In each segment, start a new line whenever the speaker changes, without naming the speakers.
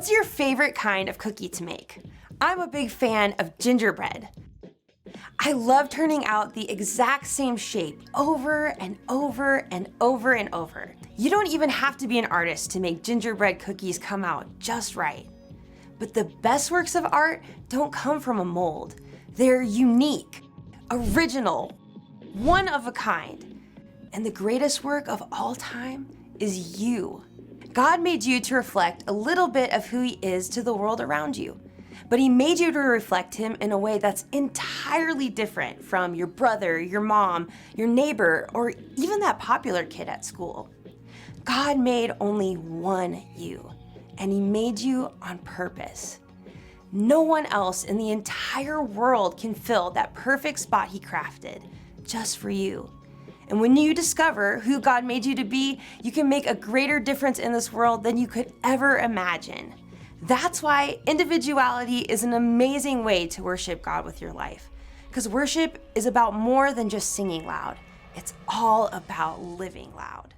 What's your favorite kind of cookie to make? I'm a big fan of gingerbread. I love turning out the exact same shape over and over and over and over. You don't even have to be an artist to make gingerbread cookies come out just right. But the best works of art don't come from a mold. They're unique, original, one of a kind. And the greatest work of all time is you. God made you to reflect a little bit of who He is to the world around you. But He made you to reflect Him in a way that's entirely different from your brother, your mom, your neighbor, or even that popular kid at school. God made only one you, and He made you on purpose. No one else in the entire world can fill that perfect spot He crafted, just for you. And when you discover who God made you to be, you can make a greater difference in this world than you could ever imagine. That's why individuality is an amazing way to worship God with your life. Because worship is about more than just singing loud. It's all about living loud.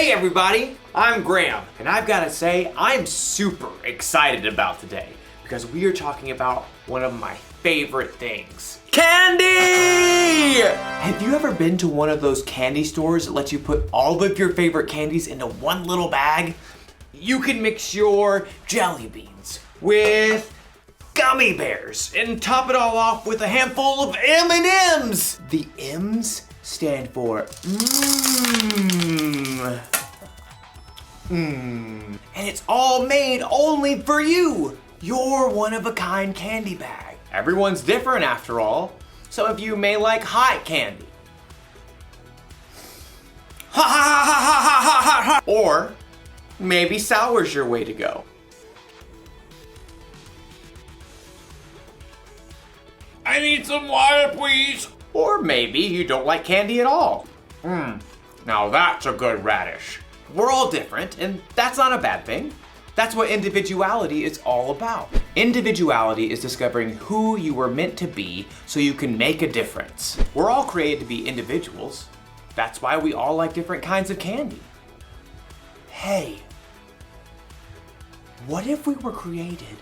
Hey everybody, I'm Graham, and I've got to say I'm super excited about today because we are talking about one of my favorite things. Candy! Have you ever been to one of those candy stores that lets you put all of your favorite candies into one little bag? You can mix your jelly beans with gummy bears and top it all off with a handful of M&Ms. The M's stand for mmm. And it's all made only for you. You're one-of-a-kind candy bag. Everyone's different after all. Some of you may like hot candy. Ha ha ha ha ha ha ha ha! Or maybe sour's your way to go. I need some water, please. Or maybe you don't like candy at all. Now that's a good radish. We're all different, and that's not a bad thing. That's what individuality is all about. Individuality is discovering who you were meant to be so you can make a difference. We're all created to be individuals. That's why we all like different kinds of candy. Hey, what if we were created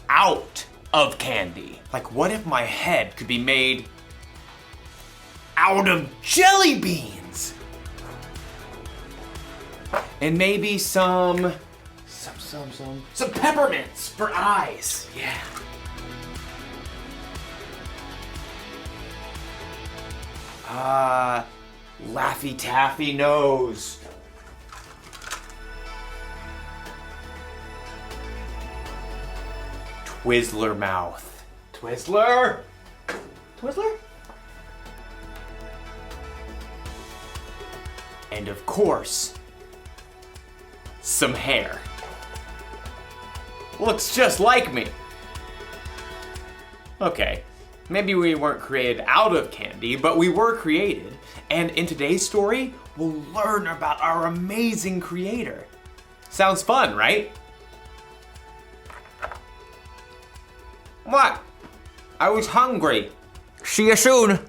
out of candy? Like, what if my head could be made out of jelly beans? And maybe some peppermints for eyes. Yeah. Laffy Taffy nose. Twizzler mouth. Twizzler? Twizzler? And of course, some hair. Looks just like me. Okay, maybe we weren't created out of candy, but we were created. And in today's story, we'll learn about our amazing creator. Sounds fun, right? What? I was hungry. See you soon.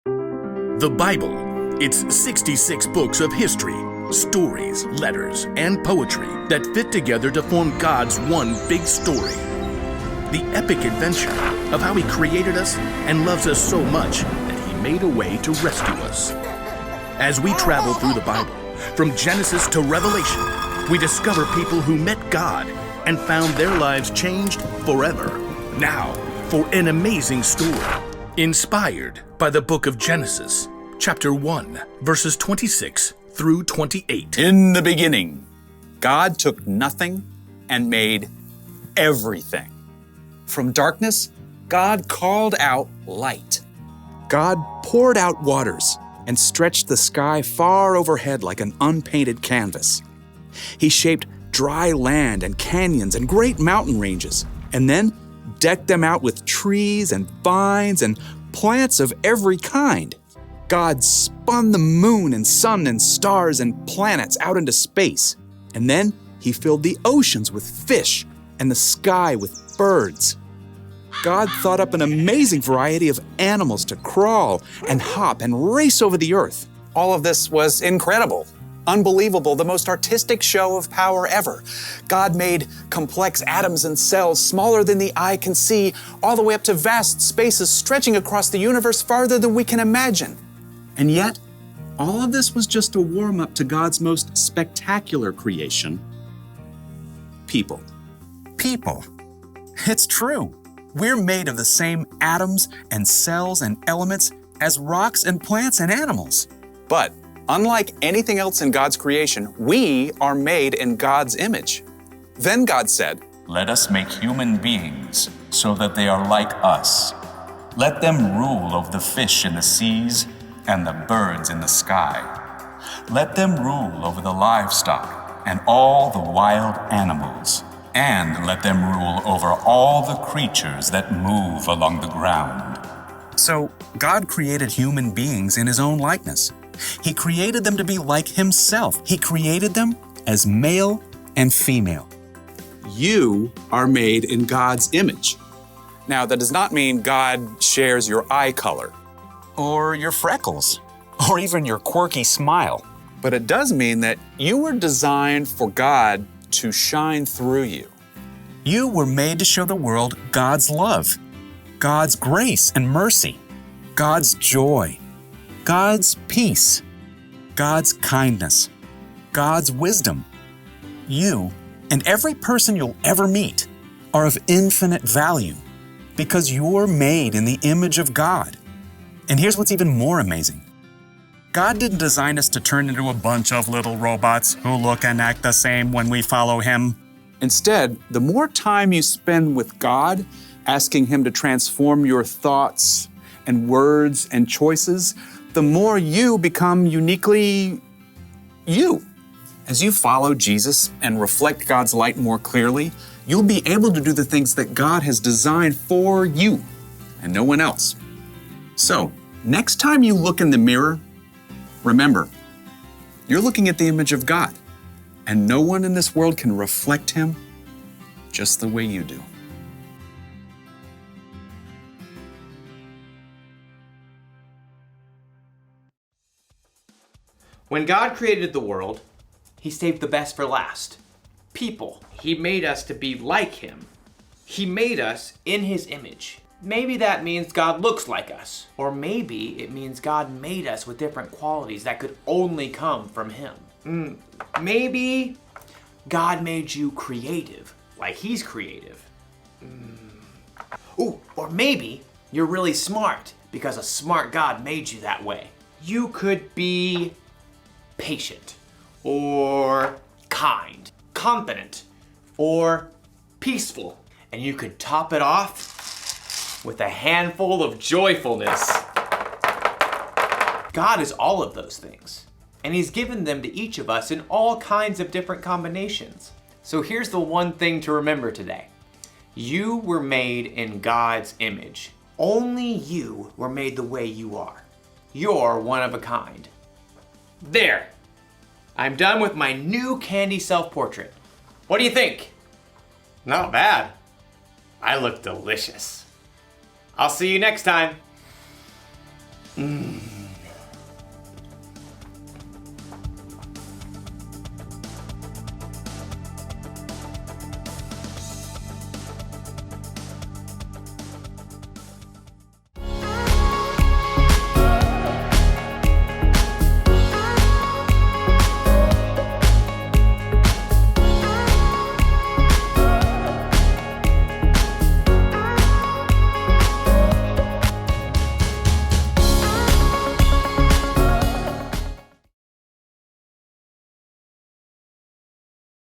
The Bible. It's 66 books of history, stories, letters, and poetry that fit together to form God's one big story. The epic adventure of how He created us and loves us so much that He made a way to rescue us. As we travel through the Bible, from Genesis to Revelation, we discover people who met God and found their lives changed forever. Now, for an amazing story, inspired by the book of Genesis, chapter 1, verses 26 through 28.
In the beginning, God took nothing and made everything. From darkness, God called out light.
God poured out waters and stretched the sky far overhead like an unpainted canvas. He shaped dry land and canyons and great mountain ranges, and then decked them out with trees and vines and plants of every kind. God spun the moon and sun and stars and planets out into space, and then He filled the oceans with fish and the sky with birds. God thought up an amazing variety of animals to crawl and hop and race over the earth.
All of this was incredible, unbelievable, the most artistic show of power ever. God made complex atoms and cells smaller than the eye can see, all the way up to vast spaces stretching across the universe farther than we can imagine.
And yet, all of this was just a warm-up to God's most spectacular creation: people.
People. It's true. We're made of the same atoms and cells and elements as rocks and plants and animals. But unlike anything else in God's creation, we are made in God's image. Then God said,
"Let us make human beings so that they are like us. Let them rule over the fish in the seas and the birds in the sky. Let them rule over the livestock and all the wild animals. And let them rule over all the creatures that move along the ground."
So God created human beings in His own likeness. He created them to be like Himself. He created them as male and female.
You are made in God's image.
Now, that does not mean God shares your eye color, or your freckles, or even your quirky smile. But it does mean that you were designed for God to shine through you. You were made to show the world God's love, God's grace and mercy, God's joy, God's peace, God's kindness, God's wisdom. You and every person you'll ever meet are of infinite value because you're made in the image of God. And here's what's even more amazing.
God didn't design us to turn into a bunch of little robots who look and act the same when we follow Him.
Instead, the more time you spend with God, asking Him to transform your thoughts and words and choices, the more you become uniquely you. As you follow Jesus and reflect God's light more clearly, you'll be able to do the things that God has designed for you and no one else. So, next time you look in the mirror, remember, you're looking at the image of God, and no one in this world can reflect Him just the way you do.
When God created the world, He saved the best for last. People. He made us to be like Him. He made us in His image. Maybe that means God looks like us. Or maybe it means God made us with different qualities that could only come from Him. Maybe God made you creative, like He's creative. Or maybe you're really smart because a smart God made you that way. You could be patient, or kind, confident, or peaceful. And you could top it off with a handful of joyfulness. God is all of those things, and He's given them to each of us in all kinds of different combinations. So here's the one thing to remember today. You were made in God's image. Only you were made the way you are. You're one of a kind. There. I'm done with my new candy self-portrait. What do you think? Not bad. I look delicious. I'll see you next time.